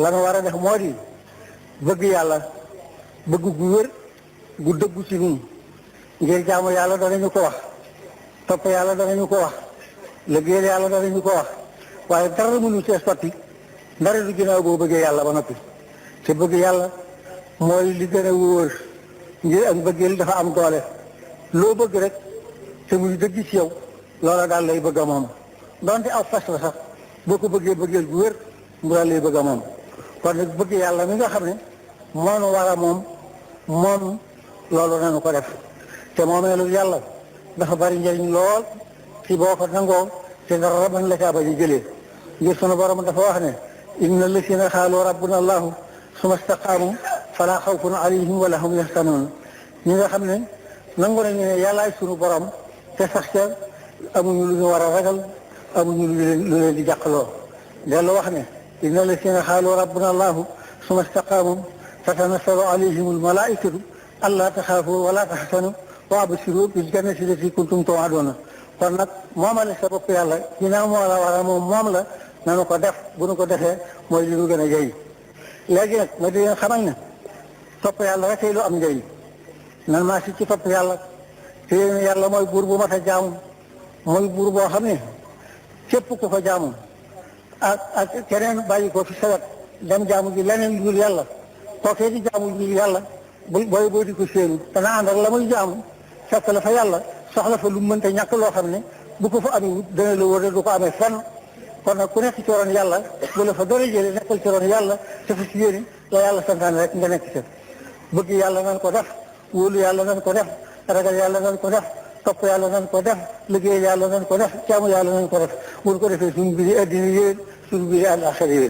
la nu war a def moo di bëgg yàlla bëgg gu wér gu dëggu ci ñun ngir jaamu yàlla danañu ko wax topp yàlla danañu ko wax liggéeyal yàlla danañu ko wax waaye dara mënu cee sotti ndara du ginnaaw boo bëggee yàlla ba noppi te bëgg yàlla mooy li gën a wóor ngir ak bëggeel dafa am doole loo bëgg rek te muy dëgg ci yow loola daal lay bëgg a moom donte aw fas la sax boo ko bëggee bëggeel gu wér mu daal lay bëgg a moom kon nag bëgg yàlla mi nga xam ne moo nu war a moom loolu nanu ko def te moomeelu yàlla dafa bari njëriñ lool ci boo ko nangoo te dara mën la caa bañ a jëlee ngir sunu borom dafa wax ne inna lasina xaalu rabbuna allahu suma staqaamu fala xawfun alayhim wala hum yaxtanuun ñi nga xam ne nangu nañu ne yàllaay sunu borom te sax ca amuñu lu ñu war a ragal amuñu lu leen di jàqloo dellu wax ne inna lasina xaalu rabbuna allahu suma staqaamu tatanassalu alayhim almalaikatu allaa taxaafu wala taxsanu wa abshiru bil jannati lati kuntum tu'aduna kon nag moomale sa bopp yàlla ginnaaw moo la war a moom la nanu ko def bu nu ko defee mooy li nu gën a jëriñ léegi nag ma di leen xamal ne topp yàlla rek lu am njëriñ nan maa si ci topp yàlla te yàlla mooy buur bu mat a jaamu mooy buur boo xam ne képp ku ko jaamu ak keneen bàyyi ko fi sawet dem jaamu ji leneen lu dul yàlla kookee di jaamu ji yàlla boo di ko séenu dana ànd ak la muy jaamu fekk la fa yàlla soxla fa lu mënta ñàkk loo xam ne bu ko fa amee dana la wër du ko amee fenn kon nag ku nekk ci roon yàlla bu la fa doole jëlee nekkal ci roon yàlla te fa si yéene la yàlla santaane rek nga nekk ci bëgg yàlla nan ko def wóolu yàlla nan ko def ragal yàlla nan ko def topp yàlla nan ko def liggéey yàlla nan ko def jaamu yàlla nan ko def bu ko defee suñu biir addina yéen suñu biir àllaaxira yéen